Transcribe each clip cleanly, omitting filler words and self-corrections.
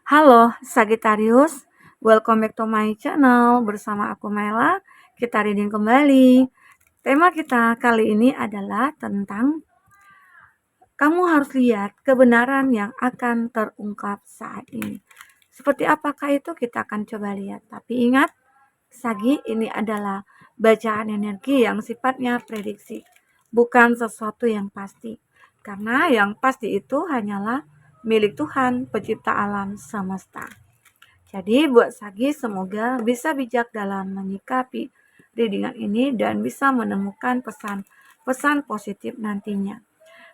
Halo Sagittarius, welcome back to my channel. Bersama aku Mela, kita reading kembali. Tema kita kali ini adalah tentang kamu harus lihat kebenaran yang akan terungkap saat ini. Seperti apakah itu kita akan coba lihat. Tapi ingat, Sagi ini adalah bacaan energi yang sifatnya prediksi, bukan sesuatu yang pasti. Karena yang pasti itu hanyalah milik Tuhan, pencipta alam semesta. Jadi buat Sagi semoga bisa bijak dalam menyikapi readingan ini dan bisa menemukan pesan-pesan positif nantinya.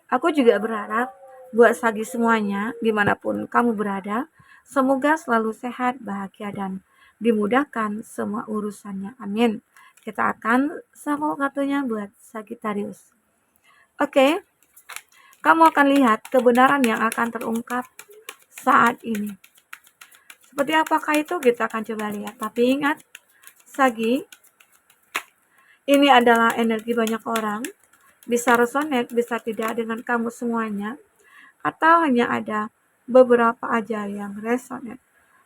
Aku juga berharap buat Sagi semuanya dimanapun kamu berada, semoga selalu sehat, bahagia dan dimudahkan semua urusannya. Amin. Kita akan shuffle kartunya buat Sagittarius. Oke, kamu akan lihat kebenaran yang akan terungkap saat ini. Seperti apakah itu kita akan coba lihat. Tapi ingat, Sagi, ini adalah energi banyak orang. Bisa resonate, bisa tidak dengan kamu semuanya. Atau hanya ada beberapa aja yang resonate.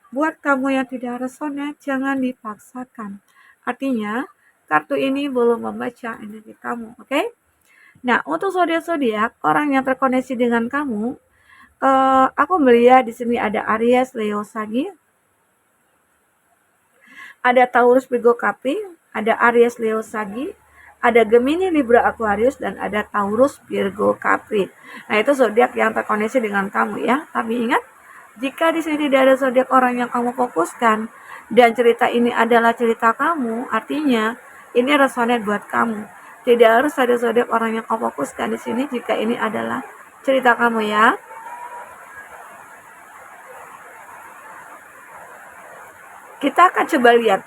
Buat kamu yang tidak resonate, jangan dipaksakan. Artinya, kartu ini belum membaca energi kamu, oke? Nah, untuk zodiak-zodiak, orang yang terkoneksi dengan kamu, aku melihat di sini ada Aries, Leo, Sagi, ada Taurus, Virgo, Capri, ada Aries, Leo, Sagi, ada Gemini, Libra, Aquarius, dan ada Taurus, Virgo, Capri. Nah, itu zodiak yang terkoneksi dengan kamu ya. Tapi ingat, jika di sini tidak ada zodiak orang yang kamu fokuskan dan cerita ini adalah cerita kamu, artinya ini resonate buat kamu. Tidak harus ada zodiak orang yang kamu fokuskan di sini jika ini adalah cerita kamu ya. Kita akan coba lihat.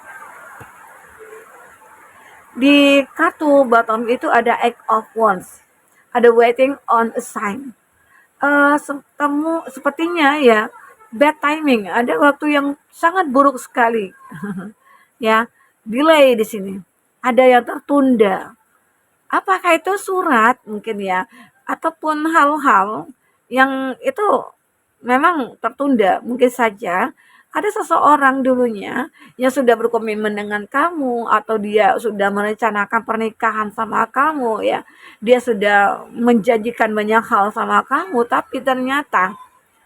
Di kartu bottom itu ada Eight of Wands. Ada waiting on a sign. Kamu sepertinya ya bad timing. Ada waktu yang sangat buruk sekali. Ya, delay di sini. Ada yang tertunda. Apakah itu surat mungkin ya, ataupun hal-hal yang itu memang tertunda, mungkin saja ada seseorang dulunya yang sudah berkomitmen dengan kamu atau dia sudah merencanakan pernikahan sama kamu ya. Dia sudah menjanjikan banyak hal sama kamu tapi ternyata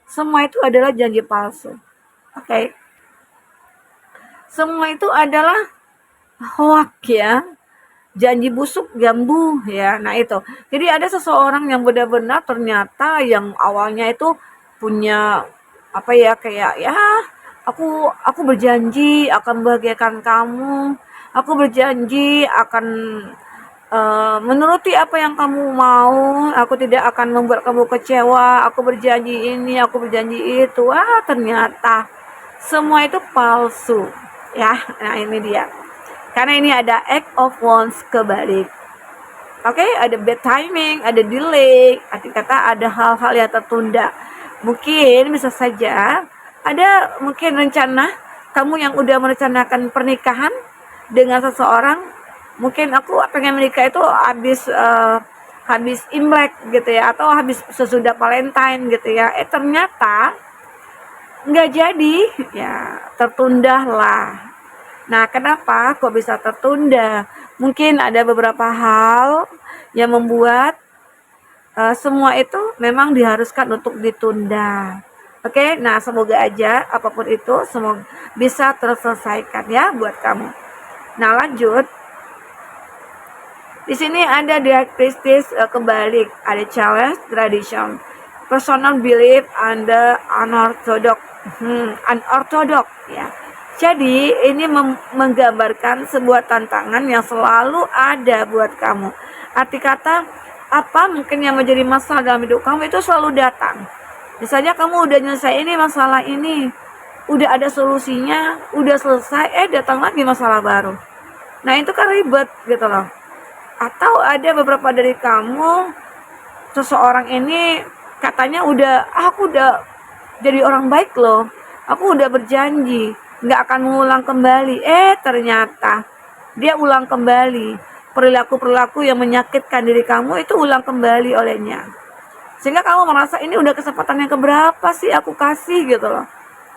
semua itu adalah janji palsu. Oke. Semua itu adalah hoax ya. Janji busuk jambu ya. Nah itu. Jadi ada seseorang yang benar-benar ternyata yang awalnya itu punya apa ya kayak ya aku berjanji akan membahagiakan kamu. Aku berjanji akan menuruti apa yang kamu mau. Aku tidak akan membuat kamu kecewa. Aku berjanji ini, aku berjanji itu. Wah, ternyata semua itu palsu. Ya, nah ini dia. Karena ini ada Eight of Wands kebalik. Oke, ada bad timing, ada delay, arti kata ada hal-hal yang tertunda. Mungkin bisa saja ada mungkin rencana kamu yang udah merencanakan pernikahan dengan seseorang. Mungkin aku pengen menikah itu habis Imlek gitu ya, atau habis sesudah Valentine gitu ya. Ternyata nggak jadi, ya tertunda lah. Nah, kenapa kok bisa tertunda? Mungkin ada beberapa hal yang membuat semua itu memang diharuskan untuk ditunda. Oke, nah semoga aja apapun itu semoga bisa terselesaikan ya buat kamu. Nah, lanjut. Di sini ada diakristis kebalik, ada challenge tradition, personal belief and unorthodox, unorthodox ya. Jadi ini menggambarkan sebuah tantangan yang selalu ada buat kamu. Arti kata apa mungkin yang menjadi masalah dalam hidup kamu itu selalu datang. Misalnya kamu udah nyelesain ini masalah ini, udah ada solusinya, udah selesai, datang lagi masalah baru. Nah itu kan ribet gitu loh. Atau ada beberapa dari kamu, seseorang ini katanya aku udah jadi orang baik loh, aku udah berjanji nggak akan mengulang kembali. Ternyata dia ulang kembali. Perilaku-perilaku yang menyakitkan diri kamu itu ulang kembali olehnya. Sehingga kamu merasa ini udah kesempatan yang keberapa sih aku kasih gitu loh.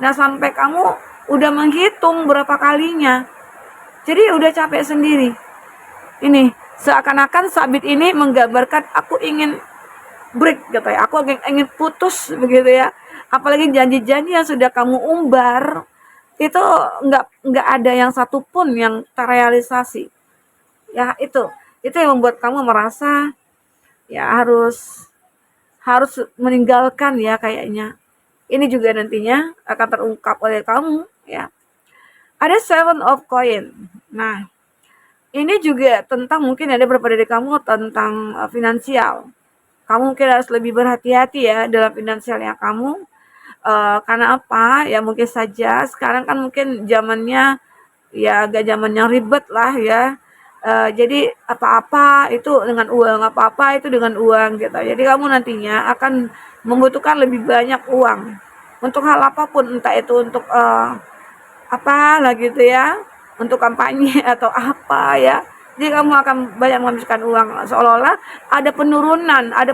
Nah, sampai kamu udah menghitung berapa kalinya. Jadi udah capek sendiri. Ini seakan-akan sabit ini menggambarkan aku ingin break gitu ya. Aku ingin putus begitu ya. Apalagi janji-janji yang sudah kamu umbar itu nggak ada yang satupun yang terrealisasi. Ya itu yang membuat kamu merasa ya harus meninggalkan ya kayaknya. Ini juga nantinya akan terungkap oleh kamu ya. Ada seven of coin. Nah, ini juga tentang mungkin ada beberapa dari kamu tentang finansial. Kamu mungkin harus lebih berhati-hati ya dalam finansialnya kamu. Karena apa? Ya mungkin saja sekarang kan mungkin zamannya ya agak zaman yang ribet lah ya. Jadi apa-apa itu dengan uang, apa-apa itu dengan uang gitu. Jadi kamu nantinya akan membutuhkan lebih banyak uang untuk hal apapun, entah itu untuk apa lah gitu ya, untuk kampanye atau apa ya. Jadi kamu akan banyak menghabiskan uang seolah-olah ada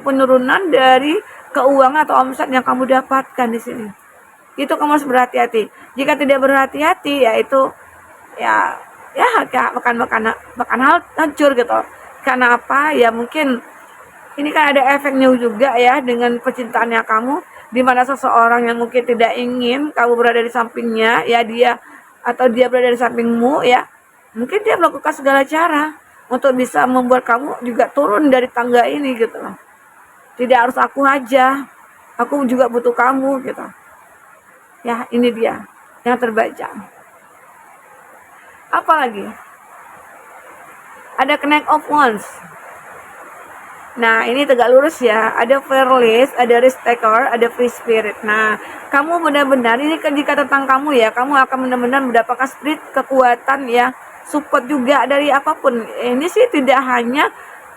penurunan dari keuangan atau omset yang kamu dapatkan di sini. Itu kamu harus berhati-hati. Jika tidak berhati-hati ya itu ya kayak makan hal hancur gitu. Karena apa? Ya mungkin ini kan ada efeknya juga ya dengan percintaannya kamu, di mana seseorang yang mungkin tidak ingin kamu berada di sampingnya, ya dia berada di sampingmu ya. Mungkin dia melakukan segala cara untuk bisa membuat kamu juga turun dari tangga ini gitu loh. Tidak harus aku aja, aku juga butuh kamu gitu. Ya, ini dia yang terbaca. Apa lagi? Ada connect of wands. Nah, ini tegak lurus ya. Ada fearless, ada risk taker, ada free spirit. Nah, kamu benar-benar ini jika tentang kamu ya, kamu akan benar-benar mendapatkan spirit, kekuatan ya, support juga dari apapun. Ini sih tidak hanya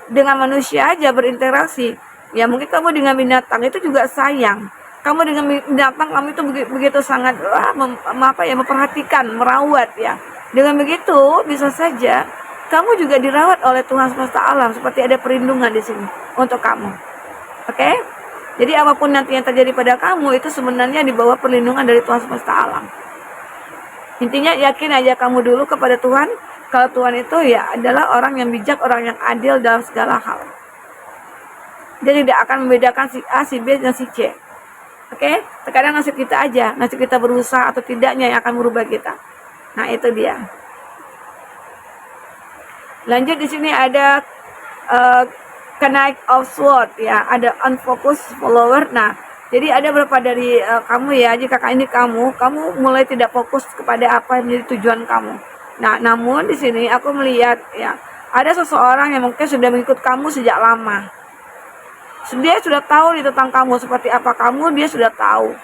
dengan manusia aja berinteraksi. Ya, mungkin kamu dengan binatang itu juga sayang. Kamu dengan binatang kamu itu begitu sangat memperhatikan, merawat ya. Dengan begitu bisa saja kamu juga dirawat oleh Tuhan semesta alam, seperti ada perlindungan di sini untuk kamu. Oke? Jadi apapun nanti yang terjadi pada kamu itu sebenarnya di bawah perlindungan dari Tuhan semesta alam. Intinya yakin aja kamu dulu kepada Tuhan, kalau Tuhan itu ya adalah orang yang bijak, orang yang adil dalam segala hal. Dia tidak akan membedakan si A, si B, dan si C. Oke? Terkadang nasib kita aja, nasib kita berusaha atau tidaknya yang akan merubah kita. Nah, itu dia. Lanjut di sini ada connect of sword ya, ada unfocused follower. Nah, jadi ada beberapa dari kamu ya, jika ini kamu mulai tidak fokus kepada apa yang menjadi tujuan kamu. Nah, namun di sini aku melihat ya, ada seseorang yang mungkin sudah mengikut kamu sejak lama. Dia sudah tahu tentang kamu, seperti apa kamu, dia sudah tahu.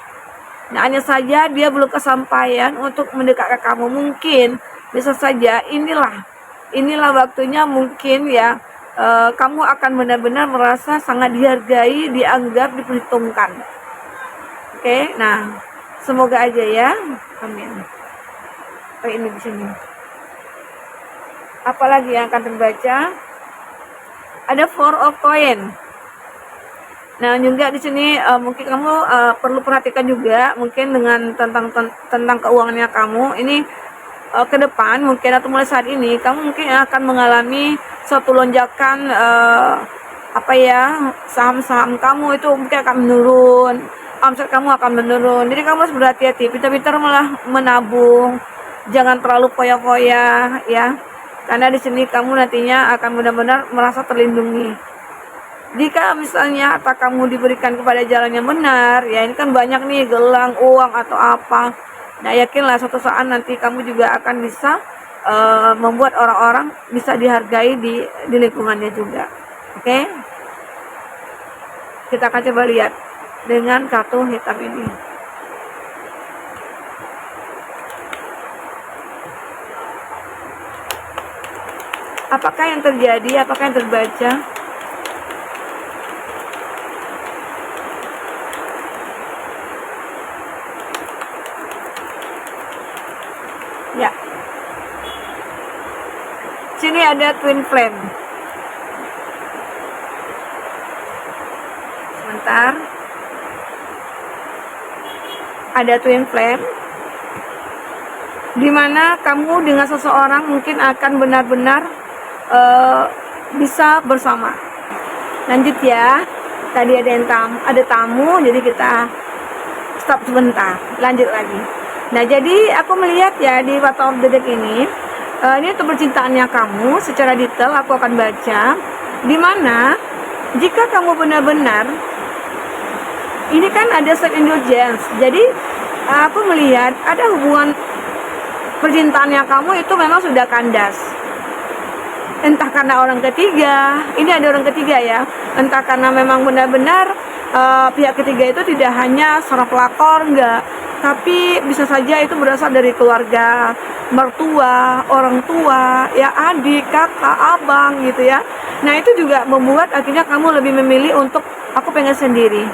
Nah, hanya saja dia belum kesampaian untuk mendekat ke kamu. Mungkin bisa saja inilah waktunya mungkin ya, kamu akan benar-benar merasa sangat dihargai, dianggap, diperhitungkan. Oke, nah semoga aja ya, amin. Ini di sini. Apalagi yang akan terbaca? Ada four of coin. Nah, juga di sini mungkin kamu perlu perhatikan juga mungkin dengan tentang keuangannya kamu. Ini ke depan mungkin atau mulai saat ini kamu mungkin akan mengalami suatu lonjakan saham-saham kamu itu mungkin akan menurun, omset kamu akan menurun. Jadi kamu harus berhati-hati, pintar-pintar malah menabung, jangan terlalu foya-foya ya, karena di sini kamu nantinya akan benar-benar merasa terlindungi. Jika misalnya harta kamu diberikan kepada jalan yang benar, ya ini kan banyak nih gelang, uang atau apa. Nah, yakinlah suatu saat nanti kamu juga akan bisa membuat orang-orang bisa dihargai di lingkungannya juga. Oke? Kita akan coba lihat dengan kartu hitam ini. Apakah yang terjadi? Apakah yang terbaca? Ya. Sini ada twin flame. Sebentar. ada twin flame, dimana kamu dengan seseorang mungkin akan benar-benar bisa bersama. Lanjut ya, tadi ada tamu, jadi kita stop sebentar, lanjut lagi. Nah, jadi aku melihat ya di Water of the Deck ini untuk percintaannya kamu secara detail aku akan baca, dimana jika kamu benar-benar, ini kan ada self indulgence, jadi aku melihat ada hubungan percintaannya kamu itu memang sudah kandas, entah karena orang ketiga, ini ada orang ketiga ya, entah karena memang benar-benar pihak ketiga itu tidak hanya seorang pelakor, enggak, tapi bisa saja itu berasal dari keluarga, mertua, orang tua, ya adik, kakak, abang gitu ya. Nah itu juga membuat akhirnya kamu lebih memilih untuk aku pengen sendiri.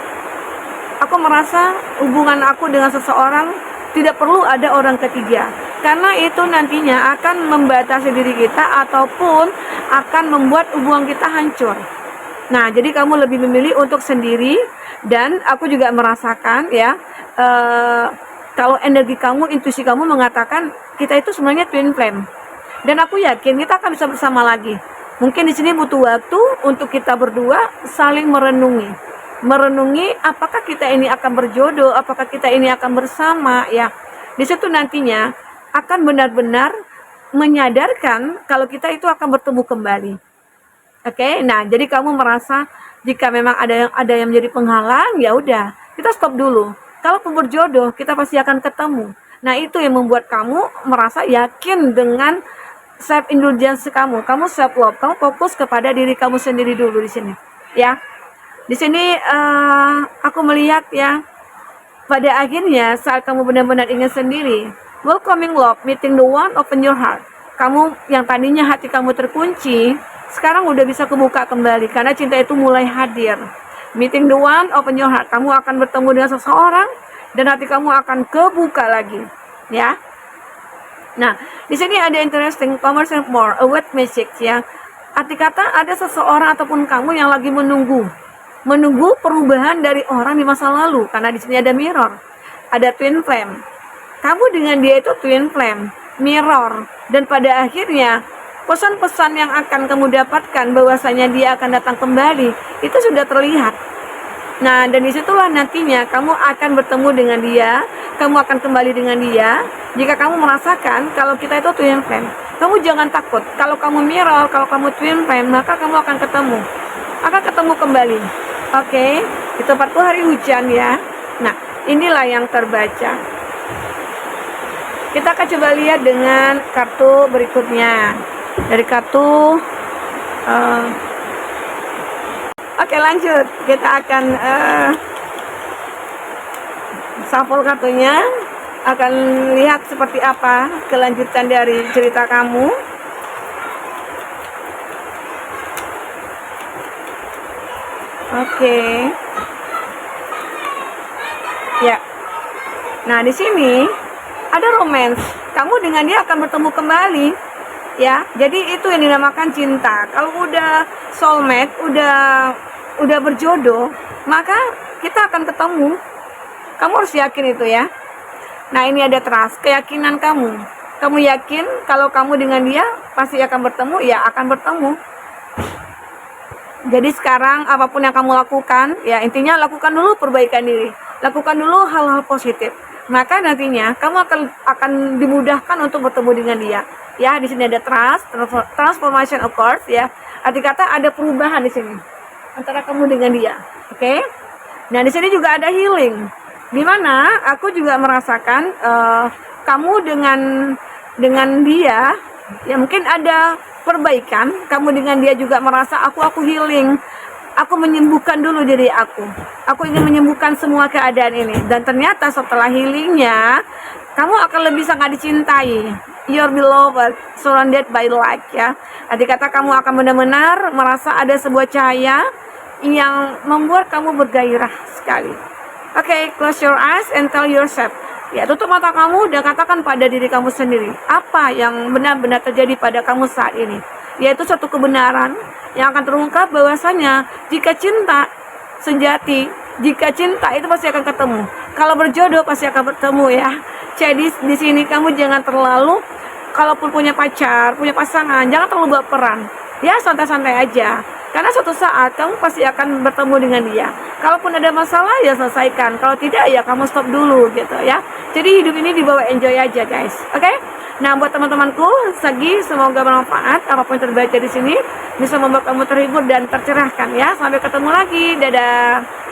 Aku merasa hubungan aku dengan seseorang tidak perlu ada orang ketiga, karena itu nantinya akan membatasi diri kita ataupun akan membuat hubungan kita hancur. Nah, jadi kamu lebih memilih untuk sendiri, dan aku juga merasakan ya, kalau energi kamu, intuisi kamu mengatakan kita itu sebenarnya twin flame, dan aku yakin kita akan bisa bersama lagi. Mungkin di sini butuh waktu untuk kita berdua saling merenungi apakah kita ini akan berjodoh, apakah kita ini akan bersama ya. Di situ nantinya akan benar-benar menyadarkan kalau kita itu akan bertemu kembali. Oke, nah jadi kamu merasa jika memang ada yang menjadi penghalang, ya udah, kita stop dulu. Kalau berjodoh, kita pasti akan ketemu. Nah, itu yang membuat kamu merasa yakin dengan self indulgence kamu. Kamu self love, kamu fokus kepada diri kamu sendiri dulu di sini. Ya. Di sini aku melihat ya, pada akhirnya saat kamu benar-benar ingin sendiri, welcoming love, meeting the one, open your heart. Kamu yang tadinya hati kamu terkunci, sekarang udah bisa kebuka kembali karena cinta itu mulai hadir. Meeting the one, open your heart. Kamu akan bertemu dengan seseorang dan hati kamu akan kebuka lagi, ya. Nah, di sini ada interesting conversation more, a wet message ya. Arti kata ada seseorang ataupun kamu yang lagi menunggu perubahan dari orang di masa lalu, karena di sini ada mirror, ada twin flame. Kamu dengan dia itu twin flame, mirror, dan pada akhirnya pesan-pesan yang akan kamu dapatkan bahwasanya dia akan datang kembali itu sudah terlihat. Nah, dan disitulah nantinya kamu akan bertemu dengan dia, kamu akan kembali dengan dia. Jika kamu merasakan kalau kita itu twin flame, kamu jangan takut. Kalau kamu mirror, kalau kamu twin flame, maka kamu akan ketemu kembali. Oke, di tempatku hari hujan ya. Nah, inilah yang terbaca. Kita akan coba lihat dengan kartu berikutnya. Dari kartu oke, lanjut. Kita akan shuffle kartunya, akan lihat seperti apa kelanjutan dari cerita kamu. Oke. Ya. Nah, di sini ada romance. Kamu dengan dia akan bertemu kembali. Ya. Jadi itu yang dinamakan cinta. Kalau udah soulmate, udah berjodoh, maka kita akan ketemu. Kamu harus yakin itu ya. Nah, ini ada trust, keyakinan kamu. Kamu yakin kalau kamu dengan dia pasti akan bertemu, ya akan bertemu. Jadi sekarang apapun yang kamu lakukan, ya intinya lakukan dulu perbaikan diri, lakukan dulu hal-hal positif. Maka nantinya kamu akan dimudahkan untuk bertemu dengan dia. Ya, di sini ada trust, transformation occurs ya. Arti kata ada perubahan di sini antara kamu dengan dia. Oke? Nah, di sini juga ada healing. Dimana aku juga merasakan kamu dengan dia, ya mungkin ada perbaikan. Kamu dengan dia juga merasa aku healing, aku menyembuhkan dulu diri aku ingin menyembuhkan semua keadaan ini. Dan ternyata setelah healingnya, kamu akan lebih sangat dicintai. You're beloved, surrounded by light ya. Arti kata kamu akan benar-benar merasa ada sebuah cahaya yang membuat kamu bergairah sekali. Oke, close your eyes and tell yourself. Ya, tutup mata kamu dan katakan pada diri kamu sendiri apa yang benar-benar terjadi pada kamu saat ini. Yaitu satu kebenaran yang akan terungkap bahwasanya jika cinta sejati, jika cinta itu pasti akan ketemu. Kalau berjodoh pasti akan bertemu ya. Jadi di sini kamu jangan terlalu, kalaupun punya pacar, punya pasangan, jangan terlalu baperan. Ya santai-santai aja. Karena suatu saat kamu pasti akan bertemu dengan dia. Kalaupun ada masalah ya selesaikan. Kalau tidak ya kamu stop dulu gitu ya. Jadi hidup ini dibawa enjoy aja guys. Oke? Nah buat teman-temanku, Sagi semoga bermanfaat. Apapun yang terbaca di sini bisa membuat kamu terhibur dan tercerahkan ya. Sampai ketemu lagi. Dadah.